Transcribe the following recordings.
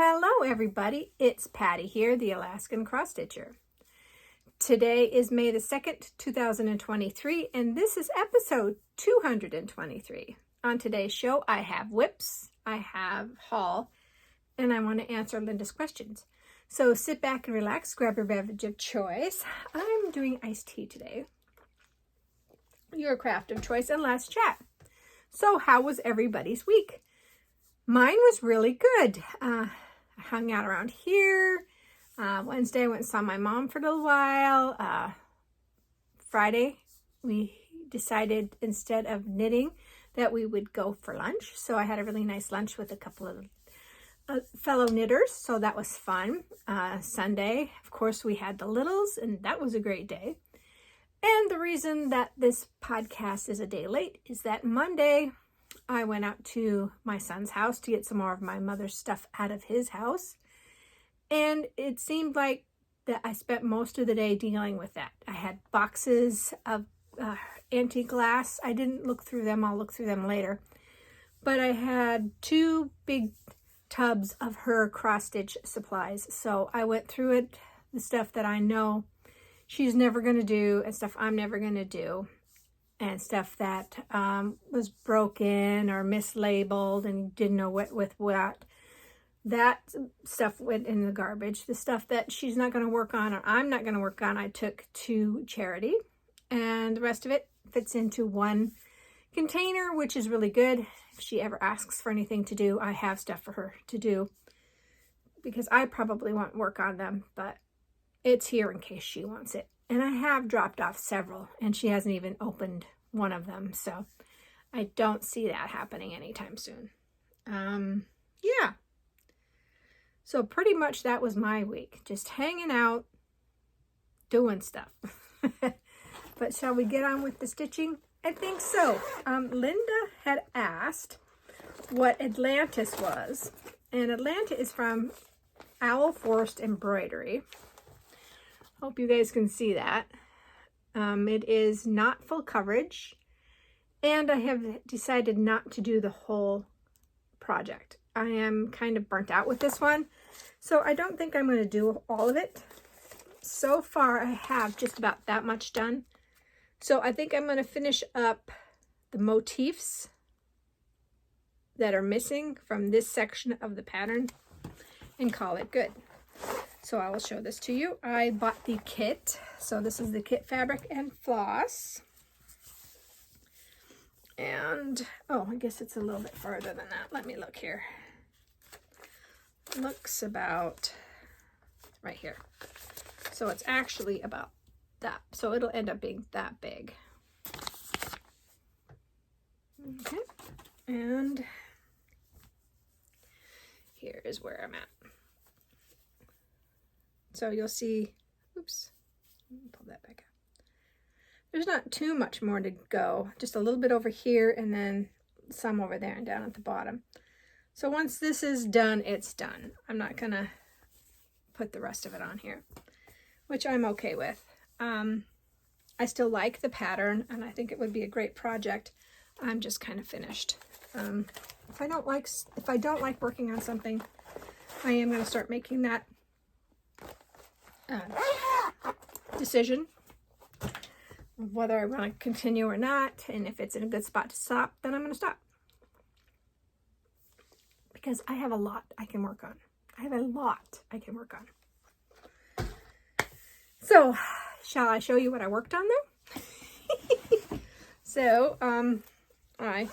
Hello everybody, it's Patty here, the Alaskan Cross Stitcher. Today is May the 2nd, 2023, and this is episode 223. On today's show, I have whips, I have haul, and I want to answer Linda's questions. So sit back and relax, grab your beverage of choice. I'm doing iced tea today. Your craft of choice, and let's chat. So how was everybody's week? Mine was really good. I hung out around here. Wednesday I went and saw my mom for a little while. Friday we decided instead of knitting that we would go for lunch. So I had a really nice lunch with a couple of fellow knitters. So that was fun. Sunday, of course, we had the littles and that was a great day. And the reason that this podcast is a day late is that Monday I went out to my son's house to get some more of my mother's stuff out of his house. And it seemed like that I spent most of the day dealing with that. I had boxes of antique glass. I didn't look through them. I'll look through them later. But I had 2 big tubs of her cross-stitch supplies. So I went through it, the stuff that I know she's never going to do and stuff I'm never going to do. And stuff that was broken or mislabeled and didn't know what with what. That stuff went in the garbage. The stuff that she's not going to work on or I'm not going to work on, I took to charity. And the rest of it fits into one container, which is really good. If she ever asks for anything to do, I have stuff for her to do. Because I probably won't work on them, but it's here in case she wants it. And I have dropped off several, and she hasn't even opened one of them. So I don't see that happening anytime soon. Yeah. So pretty much that was my week. Just hanging out, doing stuff. But shall we get on with the stitching? I think so. Linda had asked what Atlantis was. And Atlantis is from Owl Forest Embroidery. Hope you guys can see that. It is not full coverage, and I have decided not to do the whole project. I am kind of burnt out with this one, so I don't think I'm going to do all of it. So far, I have just about that much done. So I think I'm going to finish up the motifs that are missing from this section of the pattern and call it good. So I will show this to you. I bought the kit. So this is the kit fabric and floss. And, oh, I guess it's a little bit farther than that. Let me look here. Looks about right here. So it's actually about that. So it'll end up being that big. Okay. And here is where I'm at. So you'll see, oops, pull that back up. There's not too much more to go, just a little bit over here and then some over there and down at the bottom. So once this is done, it's done. I'm not gonna put the rest of it on here, which I'm okay with. I still like the pattern and I think it would be a great project. I'm just kind of finished. If I don't like working on something, I am gonna start making that decision of whether I want to continue or not, and if it's in a good spot to stop, then I'm going to stop. Because I have a lot I can work on. So, shall I show you what I worked on there? So, I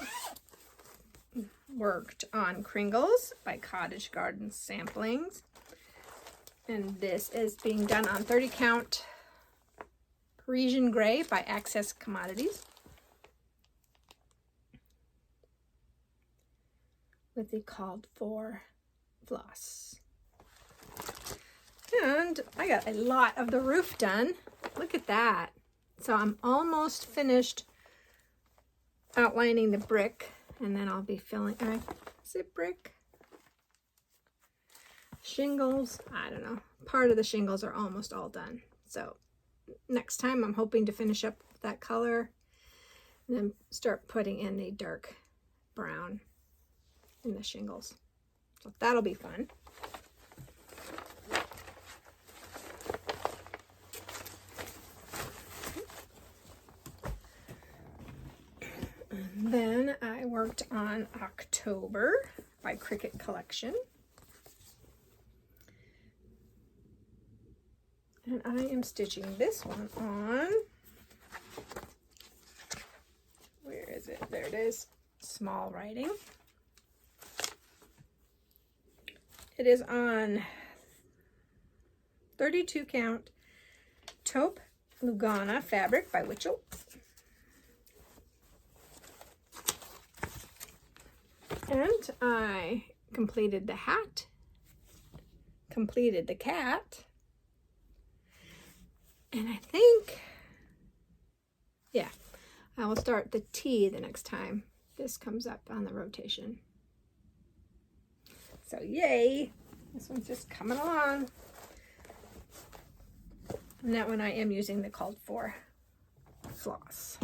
worked on Kringles by Cottage Garden Samplings. And this is being done on 30 count Parisian Gray by Access Commodities. With the called for floss. And I got a lot of the roof done. Look at that. So I'm almost finished outlining the brick. And then I'll be filling, is it brick? Shingles, I don't know. Part of the shingles are almost all done. So next time I'm hoping to finish up that color and then start putting in the dark brown in the shingles. So that'll be fun. worked on October by Cricut Collection. And I am stitching this one on, where is it? There it is, small writing. It is on 32 count taupe Lugana fabric by Witchell. And I completed the hat, completed the cat, and I think, yeah, I will start the T the next time this comes up on the rotation. So yay, this one's just coming along. And that one I am using the called for floss.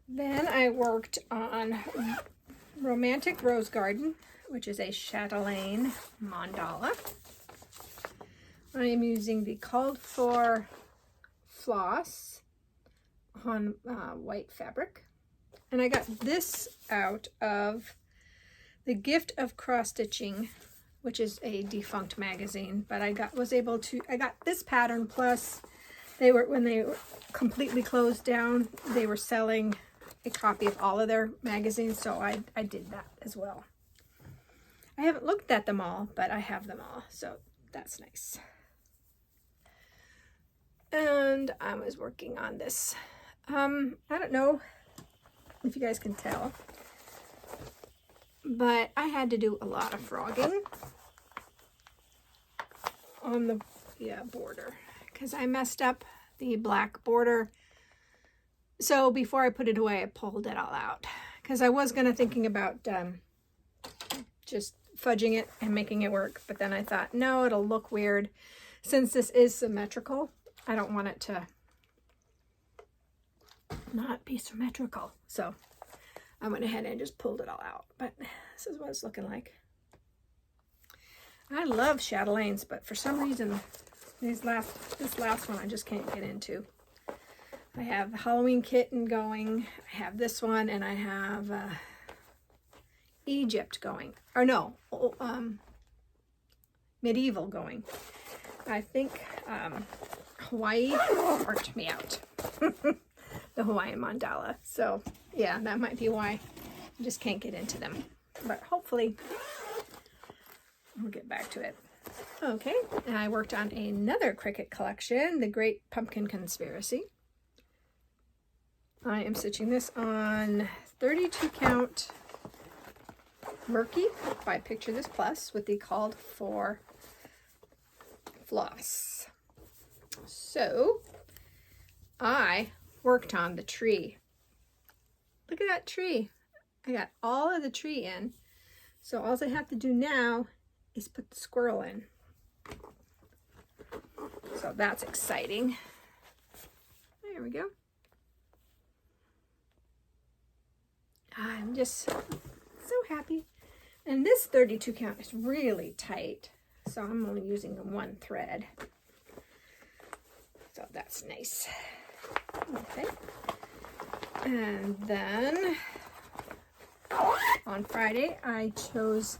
Then I worked on Romantic Rose Garden, which is a chatelaine mandala. I am using the called for floss on white fabric. And I got this out of the Gift of Cross Stitching, which is a defunct magazine, but I got this pattern, plus when they were completely closed down, they were selling a copy of all of their magazines, so I did that as well. I haven't looked at them all, but I have them all, so that's nice. And I was working on this. I don't know if you guys can tell, but I had to do a lot of frogging on the border because I messed up the black border. So before I put it away, I pulled it all out because I was thinking about just fudging it and making it work, but then I thought, no, it'll look weird since this is symmetrical. I don't want it to not be symmetrical, so I went ahead and just pulled it all out. But this is what it's looking like. I love chatelaines, but for some reason this last one I just can't get into. I have the Halloween kitten going, I have this one, and I have Egypt going, or no, medieval going. I think Hawaii marked me out. The Hawaiian mandala. So yeah, that might be why I just can't get into them. But hopefully we'll get back to it. Okay, and I worked on another Cricut collection, The Great Pumpkin Conspiracy. I am stitching this on 32 count Murky by Picture This Plus with the called for floss. So I worked on the tree. Look at that tree. I got all of the tree in. So all I have to do now is put the squirrel in. So that's exciting. There we go. I'm just so happy. And this 32 count is really tight, so I'm only using one thread. So that's nice. Okay. And then on Friday, I chose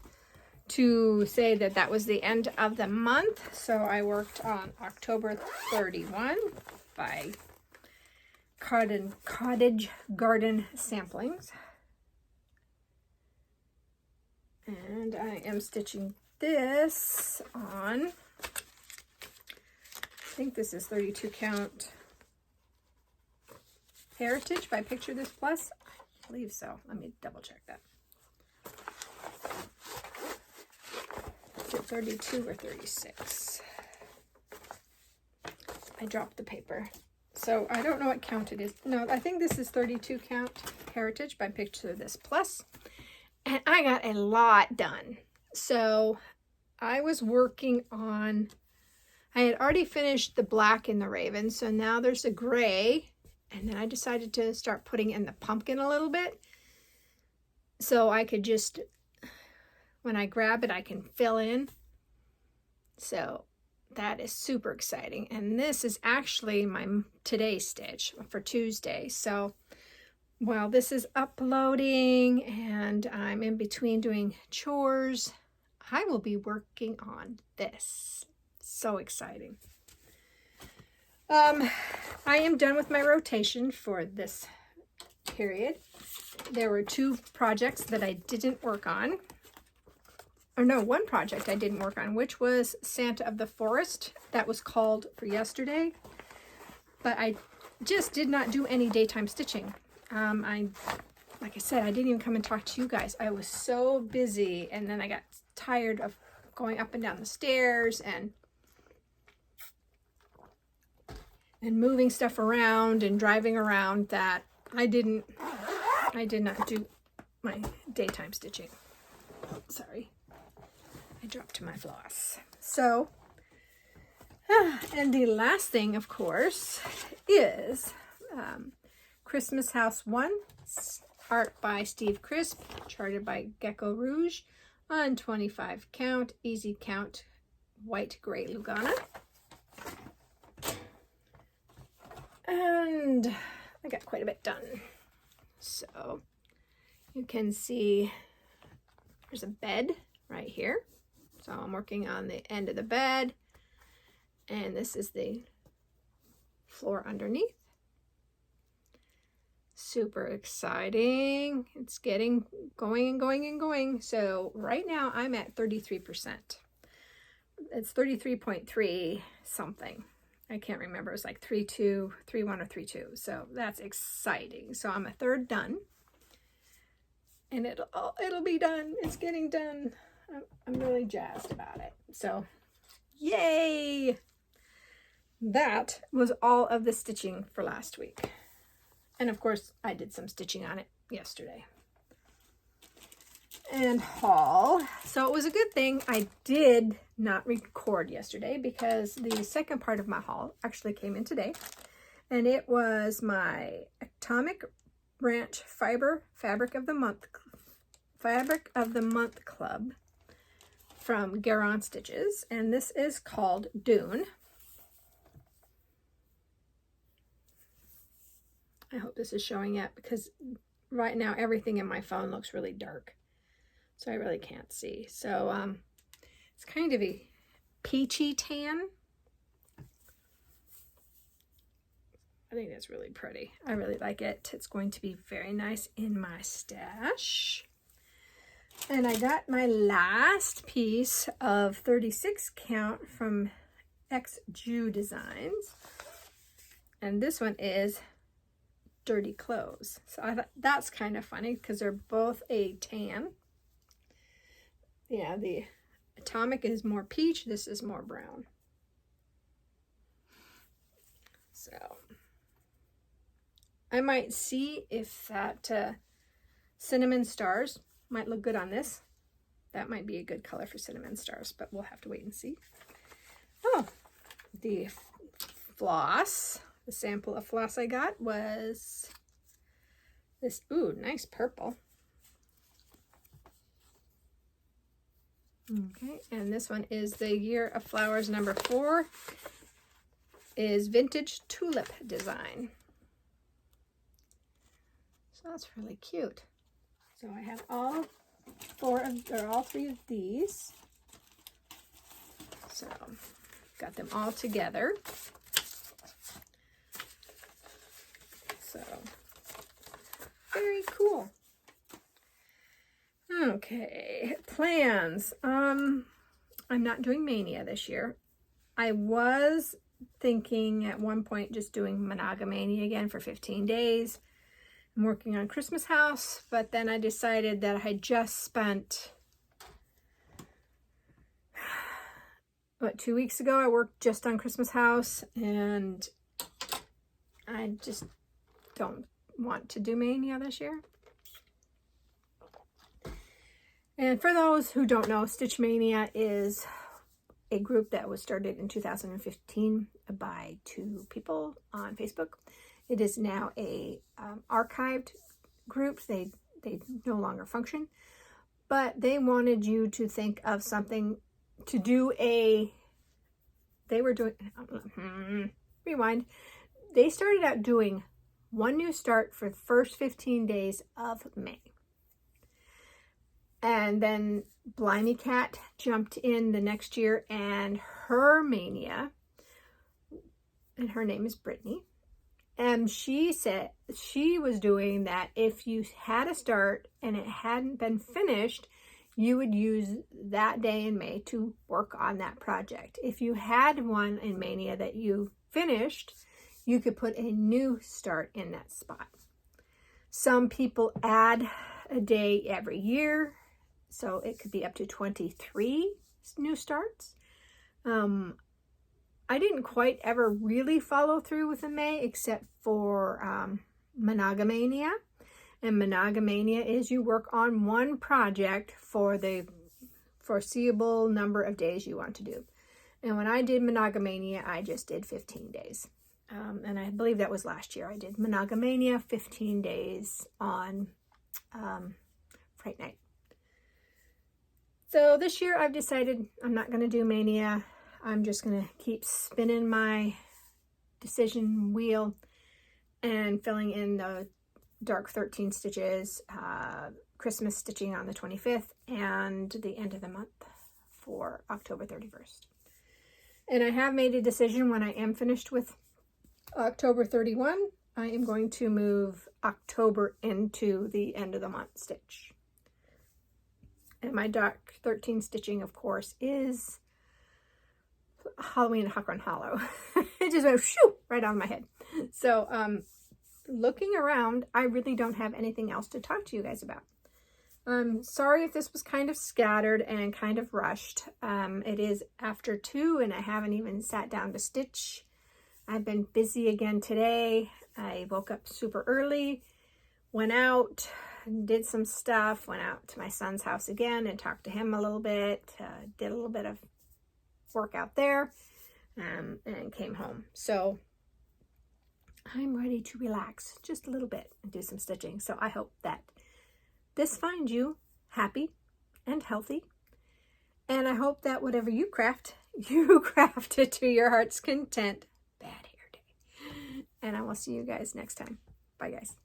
to say that that was the end of the month. So I worked on October 31 by Cottage Garden Samplings. And I am stitching this on, I think this is 32 count Heritage by Picture This Plus. I believe so. Let me double check that. Is it 32 or 36? I dropped the paper. So I don't know what count it is. No, I think this is 32 count Heritage by Picture This Plus. And I got a lot done. So I was working on, I had already finished the black in the Raven. So now there's a gray. And then I decided to start putting in the pumpkin a little bit. So I could just, when I grab it, I can fill in. So that is super exciting. And this is actually my today's stitch for Tuesday. So while this is uploading and I'm in between doing chores, I will be working on this. So exciting. I am done with my rotation for this period. There were 2 projects that I didn't work on. Or no, 1 project I didn't work on, which was Santa of the Forest. That was called for yesterday. But I just did not do any daytime stitching. Like I said, I didn't even come and talk to you guys. I was so busy, and then I got tired of going up and down the stairs and moving stuff around and driving around that I did not do my daytime stitching. Oh, sorry. I dropped my floss. So, and the last thing, of course, is Christmas House 1, art by Steve Crisp, charted by Gecko Rouge, on 25 count, easy count, white gray Lugana. And I got quite a bit done. So you can see there's a bed right here. So I'm working on the end of the bed, and this is the floor underneath. Super exciting. It's getting going and going and going. So right now I'm at 33%. It's 33.3 something. I can't remember. It was like 3.2, 3.1 or 3.2. So that's exciting. So I'm a third done. And it'll be done. It's getting done. I'm really jazzed about it. So yay! That was all of the stitching for last week. And of course, I did some stitching on it yesterday. And haul. So it was a good thing I did not record yesterday, because the second part of my haul actually came in today. And it was my Atomic Branch Fiber Fabric of the Month Club from Garon Stitches. And this is called Dune. I hope this is showing up, because right now everything in my phone looks really dark. So I really can't see. So it's kind of a peachy tan. I think that's really pretty. I really like it. It's going to be very nice in my stash. And I got my last piece of 36 count from X Jew Designs. And this one is Dirty Clothes. So I thought that's kind of funny, because they're both a tan. Yeah, the Atomic is more peach. This is more brown. So I might see if that Cinnamon Stars might look good on this. That might be a good color for Cinnamon Stars, but we'll have to wait and see. Oh, the floss. The sample of floss I got was this, ooh, nice purple. Okay, and this one is the Year of Flowers number 4, is Vintage Tulip Design. So that's really cute. So I have all 3 of these. So got them all together. So very cool. Okay, plans. I'm not doing Mania this year. I was thinking at one point just doing Monogamania again for 15 days. I'm working on Christmas House, but then I decided that I had just spent, 2 weeks ago I worked just on Christmas House, and I just don't want to do Mania this year. And for those who don't know, Stitch Mania is a group that was started in 2015 by 2 people on Facebook. It is now a archived group. They no longer function, but they wanted you to think of something to do rewind. They started out doing one new start for the first 15 days of May. And then Blimey Cat jumped in the next year, and her mania, and her name is Brittany, and she said she was doing that if you had a start and it hadn't been finished, you would use that day in May to work on that project. If you had one in Mania that you finished, you could put a new start in that spot. Some people add a day every year, so it could be up to 23 new starts. I didn't quite ever really follow through with a May except for Monogamania. And Monogamania is you work on one project for the foreseeable number of days you want to do. And when I did Monogamania, I just did 15 days. And I believe that was last year. I did Monogamania 15 days on Fright Night. So this year I've decided I'm not going to do Mania. I'm just going to keep spinning my decision wheel and filling in the dark 13 stitches, Christmas stitching on the 25th, and the end of the month for October 31st. And I have made a decision when I am finished with October 31, I am going to move October into the end of the month stitch. And my dark 13 stitching, of course, is Halloween Huck Run Hollow. It just went shoo right on my head. So looking around, I really don't have anything else to talk to you guys about. Sorry if this was kind of scattered and kind of rushed. It is after 2 and I haven't even sat down to stitch. I've been busy again today. I woke up super early, went out, did some stuff, went out to my son's house again and talked to him a little bit, did a little bit of work out there, and came home. So I'm ready to relax just a little bit and do some stitching. So I hope that this finds you happy and healthy. And I hope that whatever you craft it to your heart's content. Bad hair day. And I will see you guys next time. Bye, guys.